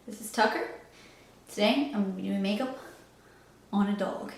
This is Tucker. Today I'm going to be doing makeup on a dog.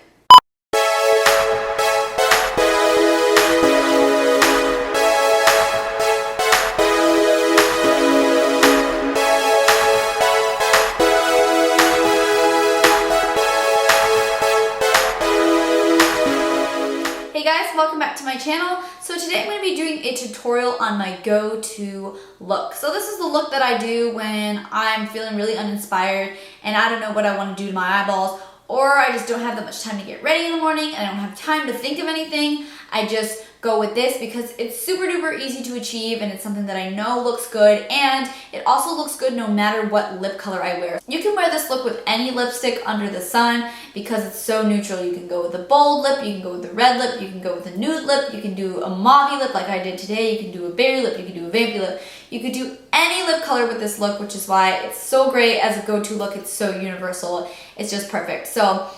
Hey guys, welcome back to my channel. So today I'm going to be doing a tutorial on my go-to look. So this is the look that I do when I'm feeling really uninspired and I don't know what I want to do to my eyeballs, or I just don't have that much time to get ready in the morning and I don't have time to think of anything. I just go with this because it's super duper easy to achieve and it's something that I know looks good, and it also looks good no matter what lip color I wear. You can wear this look with any lipstick under the sun because it's so neutral. You can go with a bold lip, you can go with a red lip, you can go with a nude lip, you can do a mauve lip like I did today, you can do a berry lip, you can do a vampy lip. You could do any lip color with this look, which is why it's so great as a go-to look. It's so universal. It's just perfect. So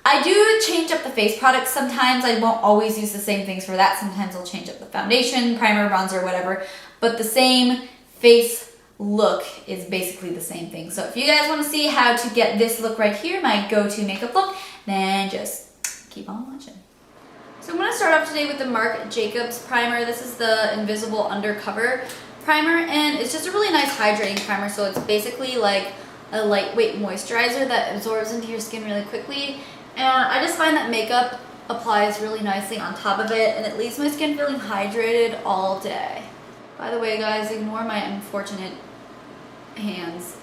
I do change up the face products sometimes. I won't always use the same things for that. Sometimes I'll change up the foundation, primer, bronzer, whatever. But the same face look is basically the same thing. So if you guys want to see how to get this look right here, my go-to makeup look, then just keep on watching. So I'm going to start off today with the Marc Jacobs primer. This is the Invisible Undercover primer, and it's just a really nice hydrating primer. So it's basically like a lightweight moisturizer that absorbs into your skin really quickly. And I just find that makeup applies really nicely on top of it, and it leaves my skin feeling hydrated all day. By the way, guys, ignore my unfortunate hands.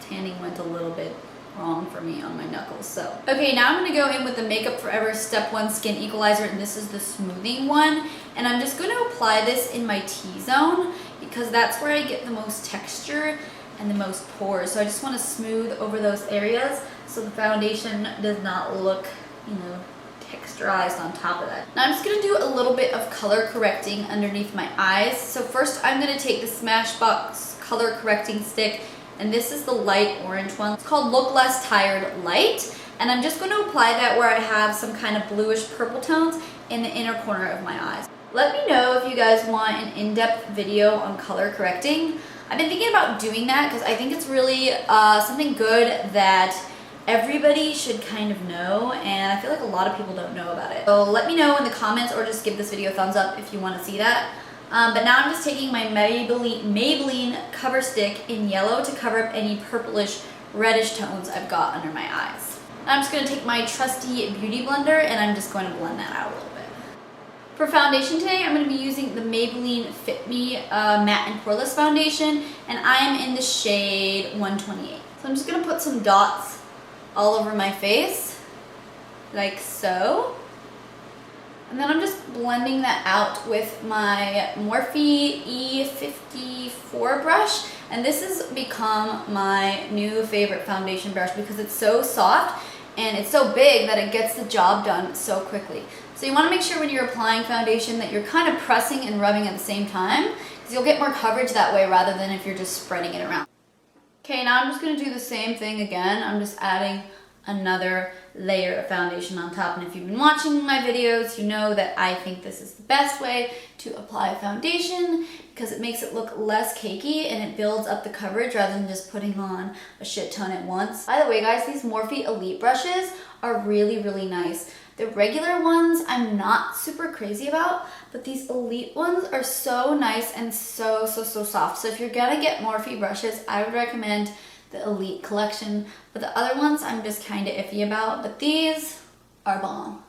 Tanning went a little bit wrong for me on my knuckles. So okay, now I'm going to go in with the Makeup Forever Step 1 Skin Equalizer, and this is the smoothing one. And I'm just going to apply this in my T-zone because that's where I get the most texture and the most pores. So I just want to smooth over those areas so the foundation does not look, texturized on top of that. Now I'm just going to do a little bit of color correcting underneath my eyes. So first I'm going to take the Smashbox color correcting stick, and this is the light orange one. It's called Look Less Tired Light, and I'm just going to apply that where I have some kind of bluish purple tones in the inner corner of my eyes. Let me know if you guys want an in-depth video on color correcting. I've been thinking about doing that because I think it's really something good that everybody should kind of know, and I feel like a lot of people don't know about it. So let me know in the comments, or just give this video a thumbs up if you want to see that. But now I'm just taking my Maybelline Cover Stick in yellow to cover up any purplish reddish tones I've got under my eyes. Now I'm just going to take my trusty beauty blender and I'm just going to blend that out a little bit. For foundation today, I'm going to be using the Maybelline Fit Me Matte and Poreless Foundation, and I am in the shade 128. So I'm just going to put some dots all over my face, like so. And then I'm just blending that out with my Morphe E54 brush. And this has become my new favorite foundation brush because it's so soft and it's so big that it gets the job done so quickly. So you want to make sure when you're applying foundation that you're kind of pressing and rubbing at the same time, because you'll get more coverage that way rather than if you're just spreading it around. Okay, now I'm just going to do the same thing again. I'm just adding another layer of foundation on top, and if you've been watching my videos, you know that I think this is the best way to apply foundation because it makes it look less cakey and it builds up the coverage rather than just putting on a shit ton at once. By the way, guys, these Morphe Elite brushes are really, really nice. The regular ones I'm not super crazy about, but these Elite ones are so nice and so soft. So if you're gonna get Morphe brushes, I would recommend the Elite collection, but the other ones I'm just kind of iffy about, but these are bomb.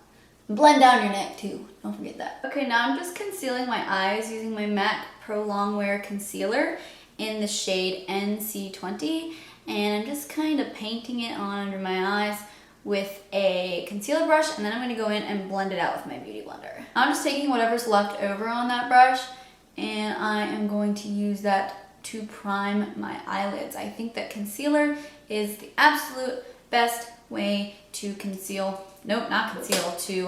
Blend down your neck too, don't forget that. Okay, now I'm just concealing my eyes using my MAC Pro Longwear Concealer in the shade NC20, and I'm just kind of painting it on under my eyes with a concealer brush, and then I'm going to go in and blend it out with my beauty blender. I'm just taking whatever's left over on that brush, and I am going to use that to prime my eyelids. I think that concealer is the absolute best way to conceal, nope, not conceal, to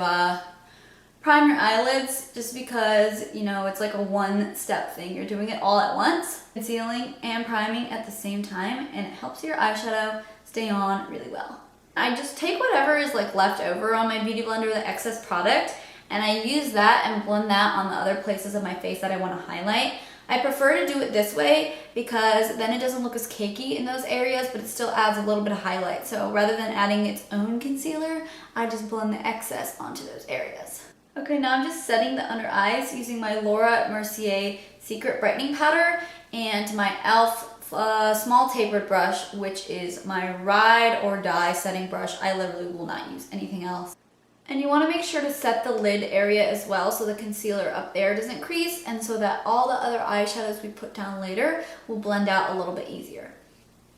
prime your eyelids, just because, it's like a one-step thing. You're doing it all at once, concealing and priming at the same time, and it helps your eyeshadow stay on really well. I just take whatever is like left over on my beauty blender, the excess product, and I use that and blend that on the other places of my face that I want to highlight. I prefer to do it this way because then it doesn't look as cakey in those areas, but it still adds a little bit of highlight. So rather than adding its own concealer, I just blend the excess onto those areas. Okay, now I'm just setting the under eyes using my Laura Mercier Secret Brightening Powder and my e.l.f. Small tapered brush, which is my ride or die setting brush. I literally will not use anything else. And you want to make sure to set the lid area as well so the concealer up there doesn't crease and so that all the other eyeshadows we put down later will blend out a little bit easier.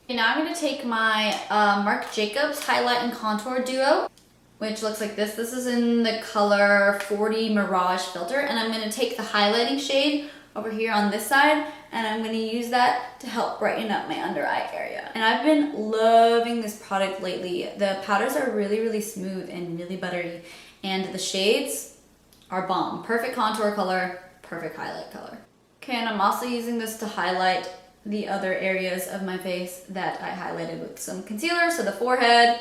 Okay, now I'm going to take my Marc Jacobs Highlight and Contour Duo, which looks like this. This is in the color 40 Mirage Filter, and I'm going to take the highlighting shade over here on this side, and I'm going to use that to help brighten up my under eye area. And I've been loving this product lately. The powders are really, really smooth and really buttery, and the shades are bomb. Perfect contour color, perfect highlight color. Okay, and I'm also using this to highlight the other areas of my face that I highlighted with some concealer, so the forehead,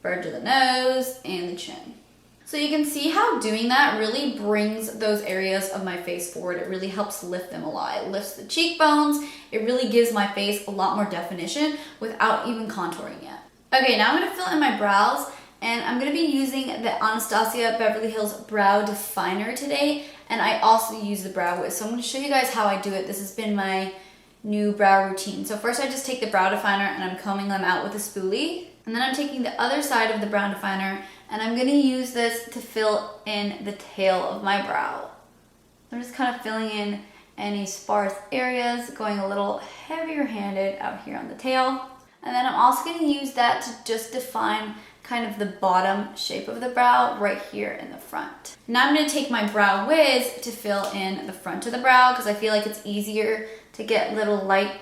bridge of the nose, and the chin. So you can see how doing that really brings those areas of my face forward. It really helps lift them a lot. It lifts the cheekbones. It really gives my face a lot more definition without even contouring yet. Okay, now I'm gonna fill in my brows, and I'm gonna be using the Anastasia Beverly Hills Brow Definer today, and I also use the Brow Wiz. So I'm gonna show you guys how I do it. This has been my new brow routine. So first I just take the brow definer and I'm combing them out with a spoolie. And then I'm taking the other side of the brow definer and I'm gonna use this to fill in the tail of my brow. I'm just kind of filling in any sparse areas, going a little heavier handed out here on the tail. And then I'm also gonna use that to just define kind of the bottom shape of the brow right here in the front. Now I'm gonna take my Brow Wiz to fill in the front of the brow because I feel like it's easier to get little light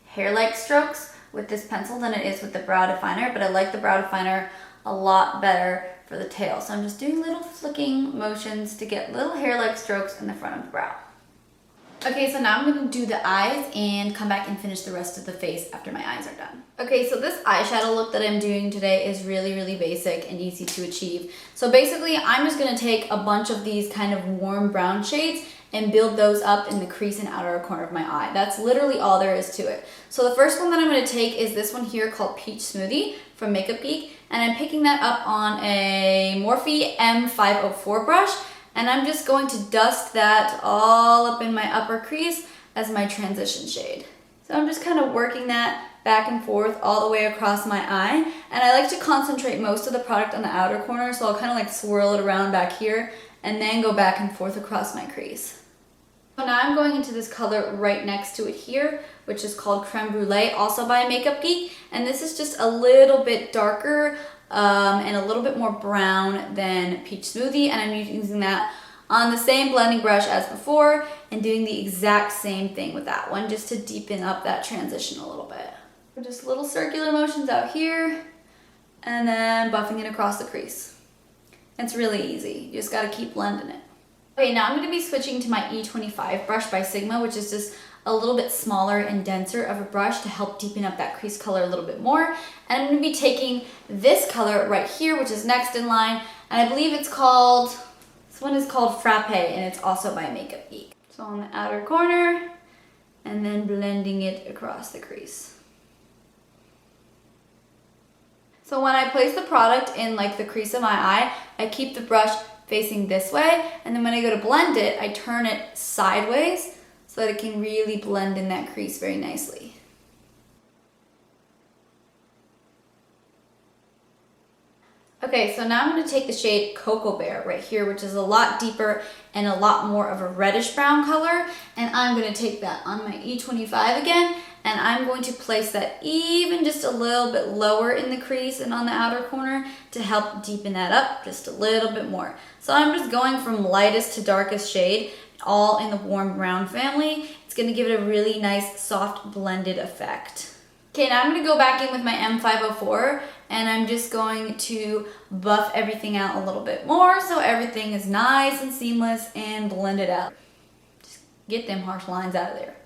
hair-like strokes with this pencil than it is with the brow definer, but I like the brow definer a lot better for the tail. So I'm just doing little flicking motions to get little hair-like strokes in the front of the brow. Okay, so now I'm gonna do the eyes and come back and finish the rest of the face after my eyes are done. Okay, so this eyeshadow look that I'm doing today is really, really basic and easy to achieve. So basically, I'm just gonna take a bunch of these kind of warm brown shades and build those up in the crease and outer corner of my eye. That's literally all there is to it. So the first one that I'm gonna take is this one here called Peach Smoothie from Makeup Geek, and I'm picking that up on a Morphe M504 brush, and I'm just going to dust that all up in my upper crease as my transition shade. So I'm just kind of working that back and forth all the way across my eye, and I like to concentrate most of the product on the outer corner, so I'll kind of like swirl it around back here and then go back and forth across my crease. So now I'm going into this color right next to it here, which is called Creme Brulee, also by Makeup Geek, and this is just a little bit darker and a little bit more brown than Peach Smoothie, and I'm using that on the same blending brush as before and doing the exact same thing with that one just to deepen up that transition a little bit. Just little circular motions out here and then buffing it across the crease. It's really easy. You just gotta keep blending it. Okay, now I'm gonna be switching to my E25 brush by Sigma, which is just a little bit smaller and denser of a brush to help deepen up that crease color a little bit more. And I'm gonna be taking this color right here, which is next in line, and I believe it's called, this one is called Frappe, and it's also by Makeup Geek. So on the outer corner, and then blending it across the crease. So when I place the product in like the crease of my eye, I keep the brush facing this way, and then when I go to blend it, I turn it sideways so that it can really blend in that crease very nicely. Okay, so now I'm going to take the shade Cocoa Bear right here, which is a lot deeper and a lot more of a reddish brown color, and I'm going to take that on my E25 again, and I'm going to place that even just a little bit lower in the crease and on the outer corner to help deepen that up just a little bit more. So I'm just going from lightest to darkest shade, all in the warm brown family. It's going to give it a really nice soft blended effect. Okay, now I'm going to go back in with my M504 and I'm just going to buff everything out a little bit more so everything is nice and seamless and blended out. Just get them harsh lines out of there.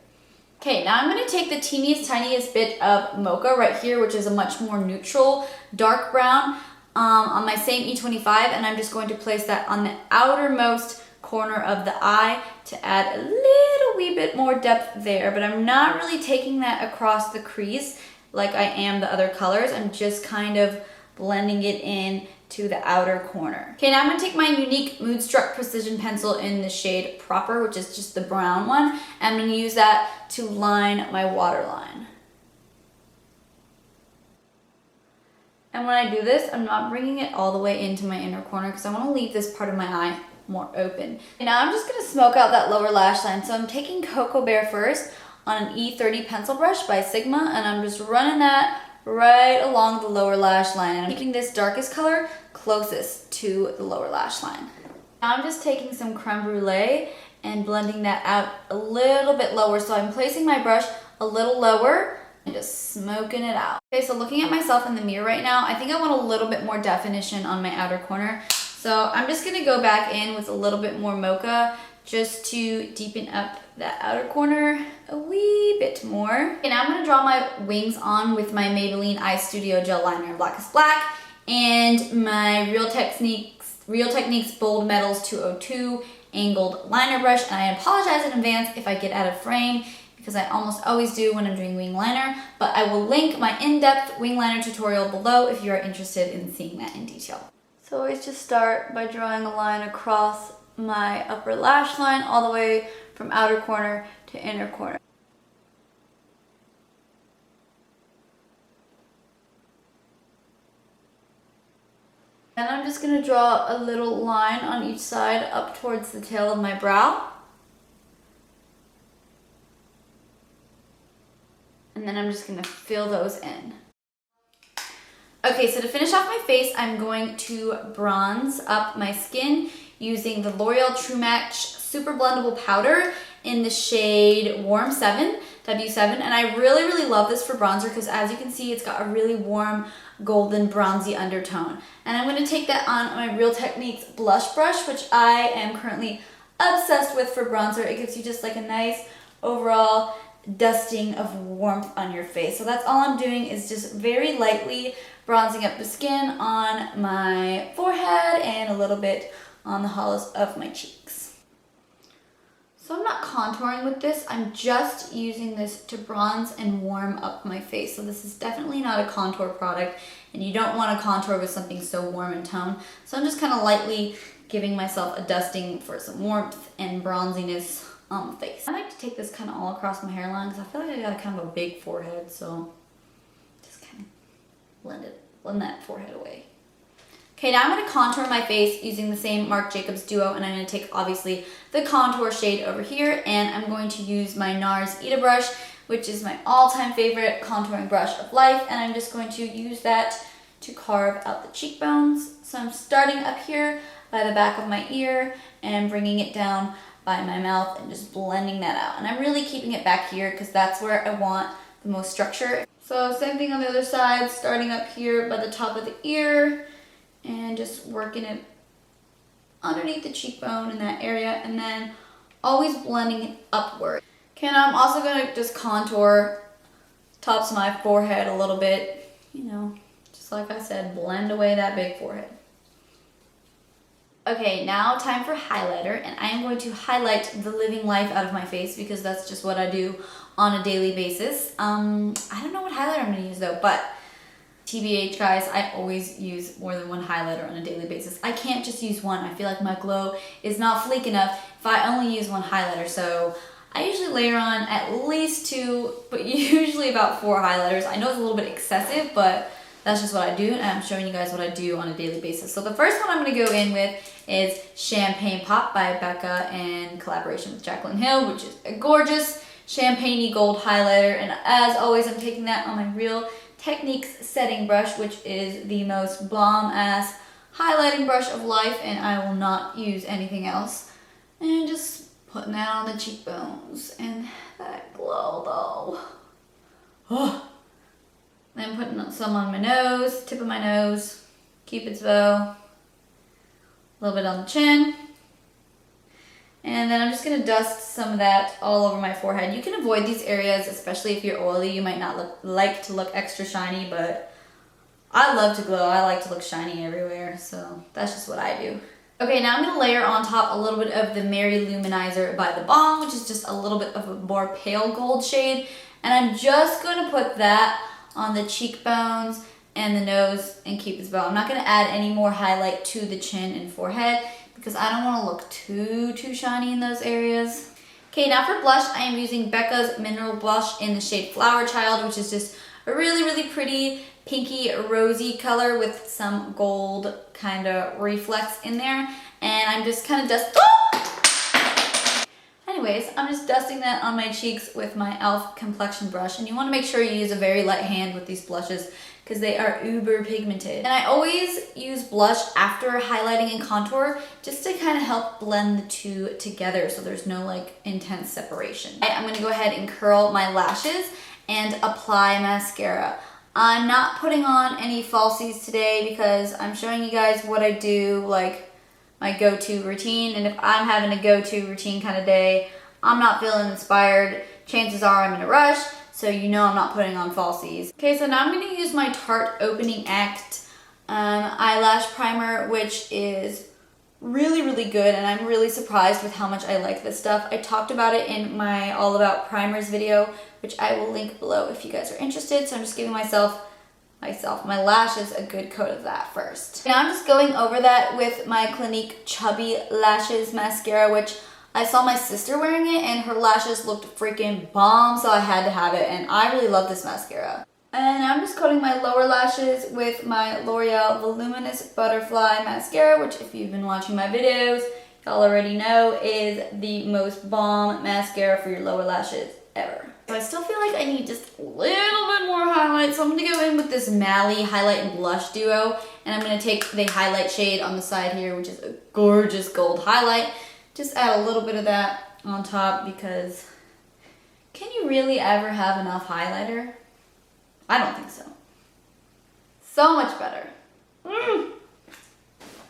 Okay, now I'm going to take the teeniest, tiniest bit of Mocha right here, which is a much more neutral dark brown, on my same E25, and I'm just going to place that on the outermost corner of the eye to add a little a wee bit more depth there, but I'm not really taking that across the crease like I am the other colors. I'm just kind of blending it in to the outer corner. Okay, now I'm gonna take my Unique Moodstruck Precision Pencil in the shade Proper, which is just the brown one. And I'm gonna use that to line my waterline. And when I do this, I'm not bringing it all the way into my inner corner because I wanna leave this part of my eye more open. And now I'm just gonna smoke out that lower lash line. So I'm taking Cocoa Bear first on an E30 pencil brush by Sigma, and I'm just running that right along the lower lash line. And I'm keeping this darkest color closest to the lower lash line. Now I'm just taking some Creme Brulee and blending that out a little bit lower. So I'm placing my brush a little lower and just smoking it out. Okay, so looking at myself in the mirror right now, I think I want a little bit more definition on my outer corner. So I'm just gonna go back in with a little bit more mocha just to deepen up that outer corner a wee bit more. Okay, now I'm gonna draw my wings on with my Maybelline Eye Studio Gel Liner in Black is Black and my Real Techniques Bold Metals 202 angled liner brush. And I apologize in advance if I get out of frame because I almost always do when I'm doing wing liner, but I will link my in-depth wing liner tutorial below if you are interested in seeing that in detail. So always just start by drawing a line across my upper lash line all the way from outer corner to inner corner. And I'm just going to draw a little line on each side up towards the tail of my brow. And then I'm just going to fill those in. Okay, so to finish off my face, I'm going to bronze up my skin using the L'Oreal True Match Super Blendable Powder in the shade Warm 7, W7. And I really, really love this for bronzer because as you can see, it's got a really warm, golden, bronzy undertone. And I'm going to take that on my Real Techniques blush brush, which I am currently obsessed with for bronzer. It gives you just like a nice overall dusting of warmth on your face. So that's all I'm doing is just very lightly bronzing up the skin on my forehead and a little bit on the hollows of my cheeks. So I'm not contouring with this, I'm just using this to bronze and warm up my face. So this is definitely not a contour product and you don't want to contour with something so warm in tone. So I'm just kind of lightly giving myself a dusting for some warmth and bronziness on the face. I like to take this kind of all across my hairline because I feel like I got a kind of a big forehead, so just kind of blend that forehead away. Okay, now I'm going to contour my face using the same Marc Jacobs Duo, and I'm going to take obviously the contour shade over here, and I'm going to use my NARS Ita brush, which is my all-time favorite contouring brush of life, and I'm just going to use that to carve out the cheekbones. So I'm starting up here by the back of my ear and bringing it down by my mouth and just blending that out. And I'm really keeping it back here because that's where I want the most structure. So same thing on the other side, starting up here by the top of the ear and just working it underneath the cheekbone in that area and then always blending it upward. Okay, now I'm also gonna just contour tops of my forehead a little bit, you know, just like I said, blend away that big forehead. Okay, now time for highlighter, and I am going to highlight the living life out of my face because that's just what I do on a daily basis. I don't know what highlighter I'm gonna use though, but TBH guys, I always use more than one highlighter on a daily basis. I can't just use one. I feel like my glow is not sleek enough if I only use one highlighter. So I usually layer on at least 2, but usually about 4 highlighters. I know it's a little bit excessive, but that's just what I do, and I'm showing you guys what I do on a daily basis. So the first one I'm going to go in with is Champagne Pop by Becca in collaboration with Jaclyn Hill, which is a gorgeous champagne-y gold highlighter. And as always, I'm taking that on my Real Techniques setting brush, which is the most bomb-ass highlighting brush of life, and I will not use anything else. And just putting that on the cheekbones, and that glow though. Oh. Then putting some on my nose, tip of my nose, Cupid's bow, a little bit on the chin. And then I'm just gonna dust some of that all over my forehead. You can avoid these areas, especially if you're oily. You might not like to look extra shiny, but I love to glow. I like to look shiny everywhere, so that's just what I do. Okay, now I'm gonna layer on top a little bit of the Mary Luminizer by The Balm, which is just a little bit of a more pale gold shade. And I'm just gonna put that on the cheekbones and the nose and Cupid's bow. I'm not gonna add any more highlight to the chin and forehead because I don't wanna look too shiny in those areas. Okay, now for blush, I am using Becca's Mineral Blush in the shade Flower Child, which is just a really pretty pinky rosy color with some gold kind of reflex in there. And I'm just kind of Anyways, I'm just dusting that on my cheeks with my e.l.f. complexion brush. And you want to make sure you use a very light hand with these blushes because they are uber pigmented. And I always use blush after highlighting and contour just to kind of help blend the two together so there's no like intense separation. I'm going to go ahead and curl my lashes and apply mascara. I'm not putting on any falsies today because I'm showing you guys what I do, like my go-to routine. And if I'm having a go-to routine kind of day, I'm not feeling inspired, chances are I'm in a rush, so you know I'm not putting on falsies. Okay, so now I'm going to use my Tarte Opening Act eyelash primer, which is really good, and I'm really surprised with how much I like this stuff. I talked about it in my All About Primers video, which I will link below if you guys are interested. So I'm just giving my lashes a good coat of that first. Now I'm just going over that with my Clinique Chubby Lashes mascara, which I saw my sister wearing it and her lashes looked freaking bomb, so I had to have it, and I really love this mascara. And I'm just coating my lower lashes with my L'Oreal Voluminous Butterfly Mascara, which if you've been watching my videos, y'all already know is the most bomb mascara for your lower lashes ever. So I still feel like I need just a little bit more highlight, so I'm going to go in with this Mally Highlight and Blush Duo, and I'm going to take the highlight shade on the side here, which is a gorgeous gold highlight. Just add a little bit of that on top because can you really ever have enough highlighter? I don't think so. So much better.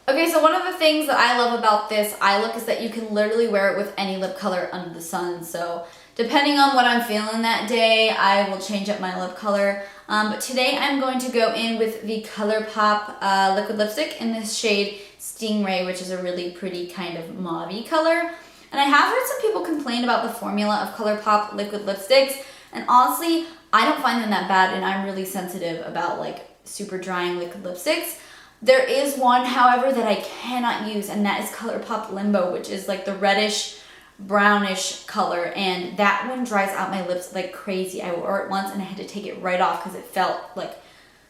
Okay, so one of the things that I love about this eye look is that you can literally wear it with any lip color under the sun. So depending on what I'm feeling that day, I will change up my lip color. But today I'm going to go in with the ColourPop liquid lipstick in this shade Stingray, which is a really pretty kind of mauve-y color. And I have heard some people complain about the formula of ColourPop liquid lipsticks. And honestly, I don't find them that bad, and I'm really sensitive about like super drying liquid lipsticks. There is one, however, that I cannot use, and that is ColourPop Limbo, which is like the reddish, brownish color, and that one dries out my lips like crazy. I wore it once and I had to take it right off because it felt like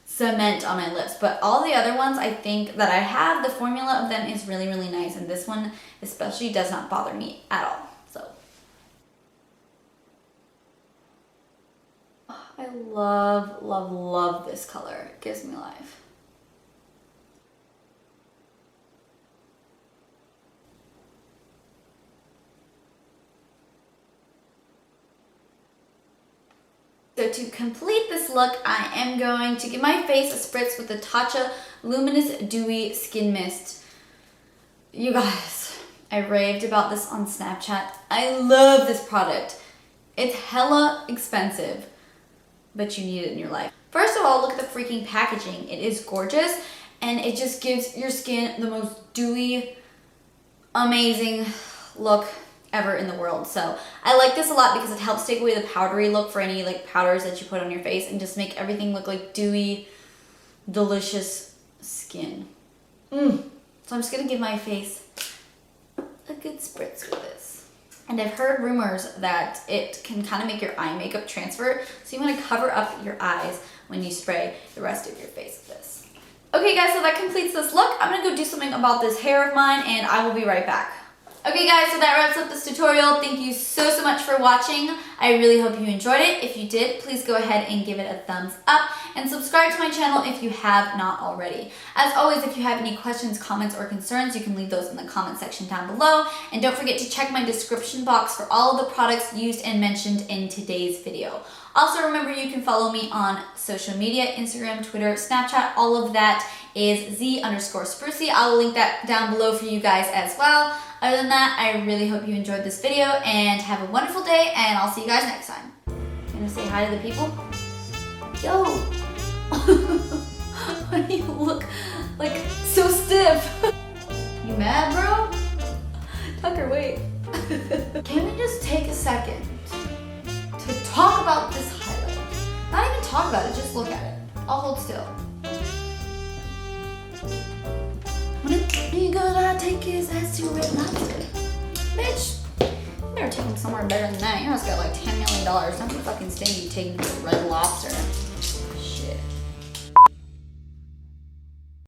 cement on my lips. But all the other ones, I think that I have, the formula of them is really nice, and this one especially does not bother me at all. So I love this color. It gives me life. So to complete this look, I am going to give my face a spritz with the Tatcha Luminous Dewy Skin Mist. You guys, I raved about this on Snapchat. I love this product. It's hella expensive, but you need it in your life. First of all, look at the freaking packaging. It is gorgeous, and it just gives your skin the most dewy, amazing look ever in the world. So I like this a lot because it helps take away the powdery look for any like powders that you put on your face and just make everything look like dewy, delicious skin. So I'm just gonna give my face a good spritz with this. And I've heard rumors that it can kind of make your eye makeup transfer, so you want to cover up your eyes when you spray the rest of your face with this. Okay guys, so that completes this look. I'm gonna go do something about this hair of mine, and I will be right back. Okay guys, so that wraps up this tutorial. Thank you so much for watching. I really hope you enjoyed it. If you did, please go ahead and give it a thumbs up and subscribe to my channel if you have not already. As always, if you have any questions, comments, or concerns, you can leave those in the comment section down below. And don't forget to check my description box for all of the products used and mentioned in today's video. Also, remember you can follow me on social media, Instagram, Twitter, Snapchat, all of that is Z_Sprucey. I'll link that down below for you guys as well. Other than that, I really hope you enjoyed this video and have a wonderful day, and I'll see you guys next time. You gonna say hi to the people? Yo! Why do you look like so stiff? You mad? Can we just take a second to talk about this highlight? Not even talk about it, just look at it. I'll hold still. When it be good, I take his ass to Red Lobster. Bitch, you better take him somewhere better than that. Your house got like $10 million. Don't be fucking stingy taking to Red Lobster.